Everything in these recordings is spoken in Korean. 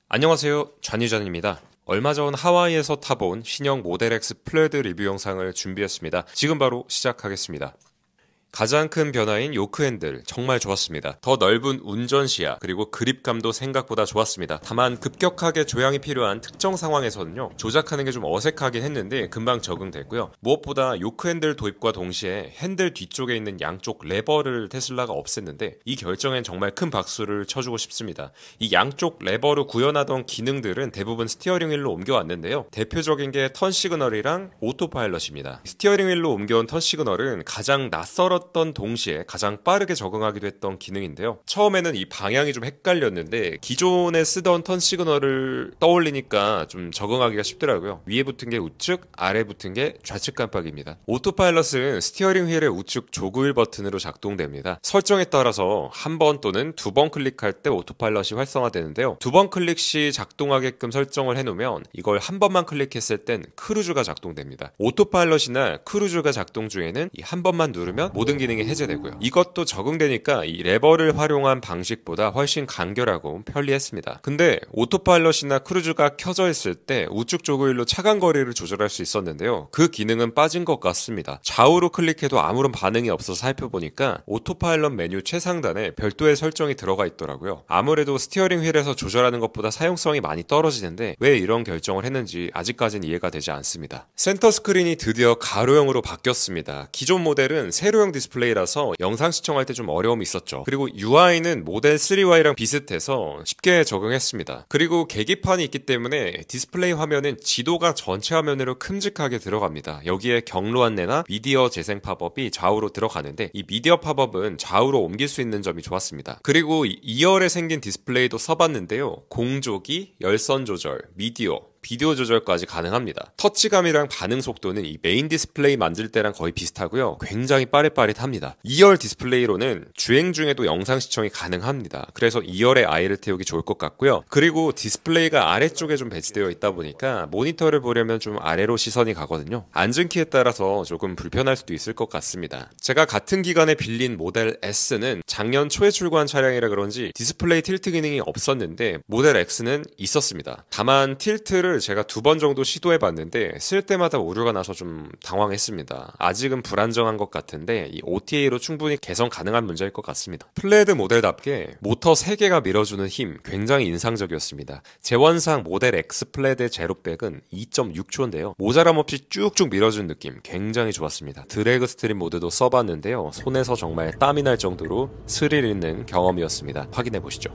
안녕하세요, 잔유전입니다. 얼마 전 하와이에서 타본 신형 모델 X 플레드 리뷰 영상을 준비했습니다. 지금 바로 시작하겠습니다. 가장 큰 변화인 요크 핸들 정말 좋았습니다. 더 넓은 운전 시야 그리고 그립감도 생각보다 좋았습니다. 다만 급격하게 조향이 필요한 특정 상황에서는요, 조작하는 게 좀 어색하긴 했는데 금방 적응됐고요. 무엇보다 요크 핸들 도입과 동시에 핸들 뒤쪽에 있는 양쪽 레버를 테슬라가 없앴는데 이 결정엔 정말 큰 박수를 쳐주고 싶습니다. 이 양쪽 레버로 구현하던 기능들은 대부분 스티어링 휠로 옮겨왔는데요. 대표적인 게 턴 시그널이랑 오토파일럿입니다. 스티어링 휠로 옮겨온 턴 시그널은 가장 낯설었던 동시에 가장 빠르게 적응하기도 했던 기능인데요. 처음에는 이 방향이 좀 헷갈렸는데 기존에 쓰던 턴 시그널을 떠올리니까 좀 적응하기가 쉽더라고요. 위에 붙은 게 우측, 아래 붙은 게 좌측 깜빡입니다. 오토파일럿은 스티어링 휠의 우측 조그휠 버튼으로 작동됩니다. 설정에 따라서 한 번 또는 두 번 클릭할 때 오토파일럿이 활성화되는데요. 두 번 클릭 시 작동하게끔 설정을 해놓으면 이걸 한 번만 클릭했을 땐 크루즈가 작동됩니다. 오토파일럿이나 크루즈가 작동 중에는 이 한 번만 누르면 모든 기능이 해제되고요. 이것도 적응되니까 이 레버를 활용한 방식보다 훨씬 간결하고 편리했습니다. 근데 오토파일럿이나 크루즈가 켜져 있을 때 우측 조그휠로 차간 거리를 조절할 수 있었는데요. 그 기능은 빠진 것 같습니다. 좌우로 클릭해도 아무런 반응이 없어서 살펴보니까 오토파일럿 메뉴 최상단에 별도의 설정이 들어가 있더라고요. 아무래도 스티어링 휠에서 조절하는 것보다 사용성이 많이 떨어지는데 왜 이런 결정을 했는지 아직까지는 이해가 되지 않습니다. 센터 스크린이 드디어 가로형으로 바뀌었습니다. 기존 모델은 세로형 디스플레이라서 영상 시청할 때 좀 어려움이 있었죠. 그리고 UI는 모델 3Y랑 비슷해서 쉽게 적응했습니다. 그리고 계기판이 있기 때문에 디스플레이 화면은 지도가 전체 화면으로 큼직하게 들어갑니다. 여기에 경로 안내나 미디어 재생 팝업이 좌우로 들어가는데 이 미디어 팝업은 좌우로 옮길 수 있는 점이 좋았습니다. 그리고 2열에 생긴 디스플레이도 써봤는데요. 공조기, 열선 조절, 미디어, 비디오 조절까지 가능합니다. 터치감이랑 반응 속도는 이 메인 디스플레이 만질 때랑 거의 비슷하고요. 굉장히 빠릿빠릿합니다. 2열 디스플레이로는 주행 중에도 영상 시청이 가능합니다. 그래서 2열에 아이를 태우기 좋을 것 같고요. 그리고 디스플레이가 아래쪽에 좀 배치되어 있다 보니까 모니터를 보려면 좀 아래로 시선이 가거든요. 앉은 키에 따라서 조금 불편할 수도 있을 것 같습니다. 제가 같은 기간에 빌린 모델 S는 작년 초에 출고한 차량이라 그런지 디스플레이 틸트 기능이 없었는데 모델 X는 있었습니다. 다만 틸트를 제가 2번 정도 시도해봤는데 쓸 때마다 오류가 나서 좀 당황했습니다. 아직은 불안정한 것 같은데 이 OTA로 충분히 개선 가능한 문제일 것 같습니다. 플레드 모델답게 모터 3개가 밀어주는 힘 굉장히 인상적이었습니다. 제원상 모델 X 플레드 제로백은 2.6초인데요. 모자람 없이 쭉쭉 밀어준 느낌 굉장히 좋았습니다. 드래그 스트림 모드도 써봤는데요. 손에서 정말 땀이 날 정도로 스릴 있는 경험이었습니다. 확인해보시죠.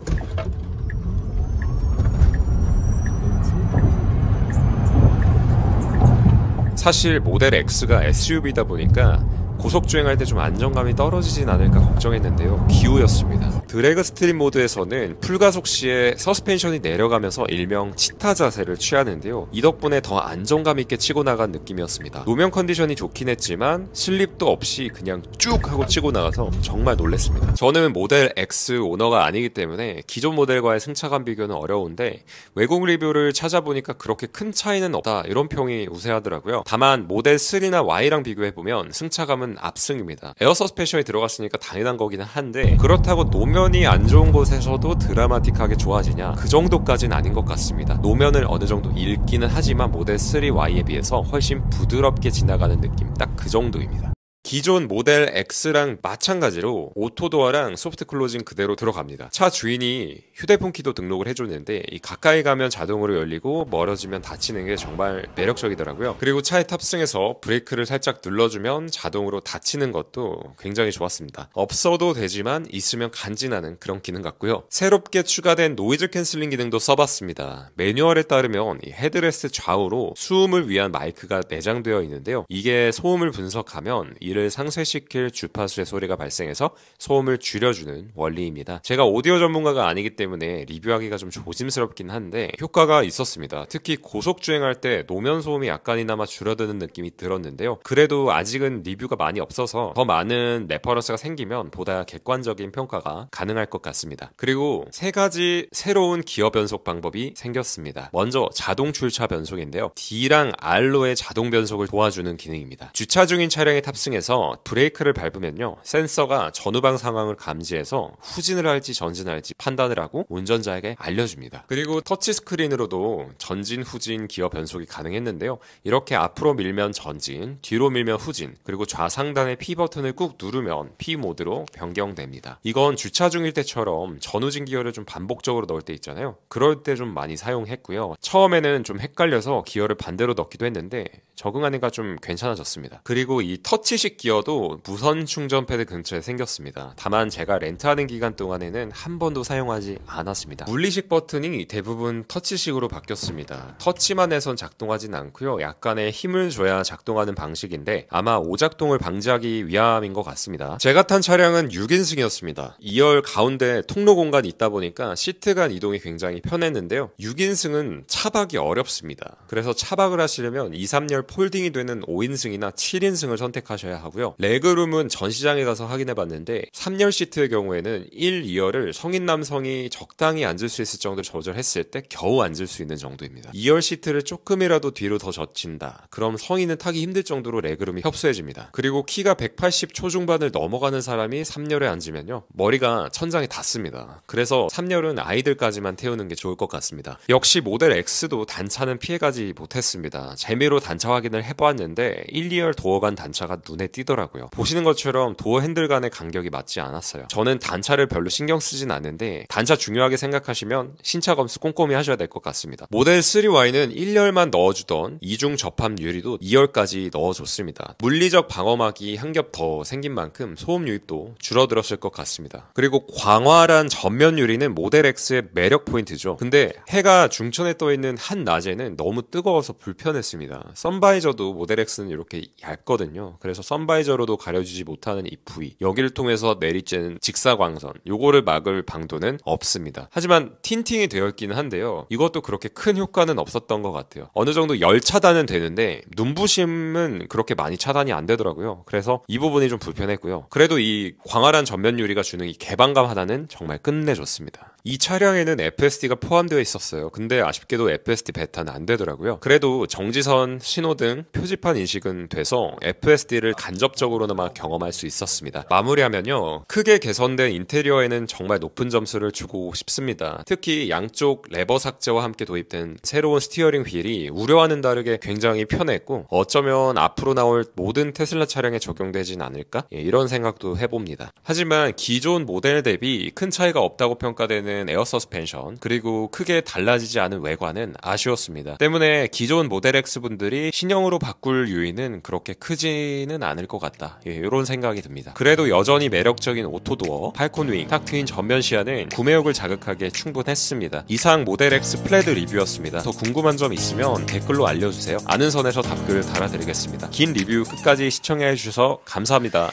사실 모델 X가 SUV다 보니까 고속주행할 때 좀 안정감이 떨어지진 않을까 걱정했는데요. 기우였습니다. 드래그 스트림 모드에서는 풀가속 시에 서스펜션이 내려가면서 일명 치타 자세를 취하는데요. 이 덕분에 더 안정감 있게 치고 나간 느낌이었습니다. 노면 컨디션이 좋긴 했지만 슬립도 없이 그냥 쭉 하고 치고 나가서 정말 놀랐습니다. 저는 모델 X 오너가 아니기 때문에 기존 모델과의 승차감 비교는 어려운데 외국 리뷰를 찾아보니까 그렇게 큰 차이는 없다 이런 평이 우세하더라고요. 다만 모델 3나 Y랑 비교해보면 승차감은 압승입니다. 에어 서스펜션이 들어갔으니까 당연한 거기는 한데 그렇다고 노면이 안 좋은 곳에서도 드라마틱하게 좋아지냐? 그 정도까지는 아닌 것 같습니다. 노면을 어느 정도 읽기는 하지만 모델 3Y에 비해서 훨씬 부드럽게 지나가는 느낌 딱 그 정도입니다. 기존 모델 X랑 마찬가지로 오토도어랑 소프트 클로징 그대로 들어갑니다. 차 주인이 휴대폰 키도 등록을 해줬는데 이 가까이 가면 자동으로 열리고 멀어지면 닫히는 게 정말 매력적이더라고요. 그리고 차에 탑승해서 브레이크를 살짝 눌러주면 자동으로 닫히는 것도 굉장히 좋았습니다. 없어도 되지만 있으면 간지나는 그런 기능 같고요. 새롭게 추가된 노이즈 캔슬링 기능도 써봤습니다. 매뉴얼에 따르면 이 헤드레스트 좌우로 수음을 위한 마이크가 내장되어 있는데요. 이게 소음을 분석하면 이를 상쇄시킬 주파수의 소리가 발생해서 소음을 줄여주는 원리입니다. 제가 오디오 전문가가 아니기 때문에 리뷰하기가 좀 조심스럽긴 한데 효과가 있었습니다. 특히 고속주행할 때 노면 소음이 약간이나마 줄어드는 느낌이 들었는데요. 그래도 아직은 리뷰가 많이 없어서 더 많은 레퍼런스가 생기면 보다 객관적인 평가가 가능할 것 같습니다. 그리고 3가지 새로운 기어 변속 방법이 생겼습니다. 먼저 자동 출차 변속인데요. D랑 R로의 자동 변속을 도와주는 기능입니다. 주차 중인 차량에 탑승해서 기어에서 브레이크를 밟으면요, 센서가 전후방 상황을 감지해서 후진을 할지 전진을 할지 판단을 하고 운전자에게 알려줍니다. 그리고 터치스크린으로도 전진, 후진, 기어 변속이 가능했는데요, 이렇게 앞으로 밀면 전진, 뒤로 밀면 후진, 그리고 좌상단의 P 버튼을 꾹 누르면 P 모드로 변경됩니다. 이건 주차 중일 때처럼 전후진 기어를 좀 반복적으로 넣을 때 있잖아요. 그럴 때 좀 많이 사용했고요. 처음에는 좀 헷갈려서 기어를 반대로 넣기도 했는데 적응하니까 좀 괜찮아졌습니다. 그리고 이 터치식 기어도 무선 충전 패드 근처에 생겼습니다. 다만 제가 렌트하는 기간 동안에는 한 번도 사용하지 않았습니다. 물리식 버튼이 대부분 터치식으로 바뀌었습니다. 터치만 해선 작동하진 않고요, 약간의 힘을 줘야 작동하는 방식인데 아마 오작동을 방지하기 위함인 것 같습니다. 제가 탄 차량은 6인승이었습니다. 2열 가운데 통로 공간이 있다 보니까 시트 간 이동이 굉장히 편했는데요, 6인승은 차박이 어렵습니다. 그래서 차박을 하시려면 2, 3열 폴딩이 되는 5인승이나 7인승을 선택하셔야 하고요, 레그룸은 전시장에 가서 확인해봤는데 3열 시트의 경우에는 1, 2열을 성인 남성이 적당히 앉을 수 있을 정도로 조절했을 때 겨우 앉을 수 있는 정도입니다. 2열 시트를 조금이라도 뒤로 더 젖힌다, 그럼 성인은 타기 힘들 정도로 레그룸이 협소해집니다. 그리고 키가 180 초중반을 넘어가는 사람이 3열에 앉으면요, 머리가 천장에 닿습니다. 그래서 3열은 아이들까지만 태우는 게 좋을 것 같습니다. 역시 모델 X도 단차는 피해가지 못했습니다. 재미로 단차 확인을 해보았는데 1, 2열 도어 간 단차가 눈에 띄더라고요. 보시는 것처럼 도어 핸들 간의 간격이 맞지 않았어요. 저는 단차를 별로 신경 쓰진 않는데 단차 중요하게 생각하시면 신차 검수 꼼꼼히 하셔야 될 것 같습니다. 모델 3Y는 1열만 넣어주던 이중 접합 유리도 2열까지 넣어줬습니다. 물리적 방어막이 한 겹 더 생긴 만큼 소음 유입도 줄어들었을 것 같습니다. 그리고 광활한 전면 유리는 모델 X의 매력 포인트죠. 근데 해가 중천에 떠있는 한낮에는 너무 뜨거워서 불편했습니다. 선바이저도 모델 X는 이렇게 얇거든요. 그래서 선바이저로도 가려지지 못하는 이 부위, 여기를 통해서 내리쬐는 직사광선, 요거를 막을 방도는 없습니다. 하지만 틴팅이 되어 있기는 한데요, 이것도 그렇게 큰 효과는 없었던 것 같아요. 어느 정도 열 차단은 되는데 눈부심은 그렇게 많이 차단이 안 되더라고요. 그래서 이 부분이 좀 불편했고요. 그래도 이 광활한 전면 유리가 주는 이 개방감 하나는 정말 끝내줬습니다. 이 차량에는 FSD가 포함되어 있었어요. 근데 아쉽게도 FSD 베타는 안 되더라고요. 그래도 정지선, 신호등, 표지판 인식은 돼서 FSD를 간접적으로나마 경험할 수 있었습니다. 마무리하면요, 크게 개선된 인테리어에는 정말 높은 점수를 주고 싶습니다. 특히 양쪽 레버 삭제와 함께 도입된 새로운 스티어링 휠이 우려와는 다르게 굉장히 편했고 어쩌면 앞으로 나올 모든 테슬라 차량에 적용되진 않을까? 이런 생각도 해봅니다. 하지만 기존 모델 대비 큰 차이가 없다고 평가되는 에어 서스펜션, 그리고 크게 달라지지 않은 외관은 아쉬웠습니다. 때문에 기존 모델 X 분들이 신형으로 바꿀 유의는 그렇게 크지는 않을 것 같다, 이런 생각이 듭니다. 그래도 여전히 매력적인 오토도어, 팔콘윙, 탁 트인 전면 시야는 구매욕을 자극하기에 충분했습니다. 이상 모델 X 플레드 리뷰였습니다. 더 궁금한 점 있으면 댓글로 알려주세요. 아는 선에서 답글 달아드리겠습니다. 긴 리뷰 끝까지 시청해주셔서 감사합니다.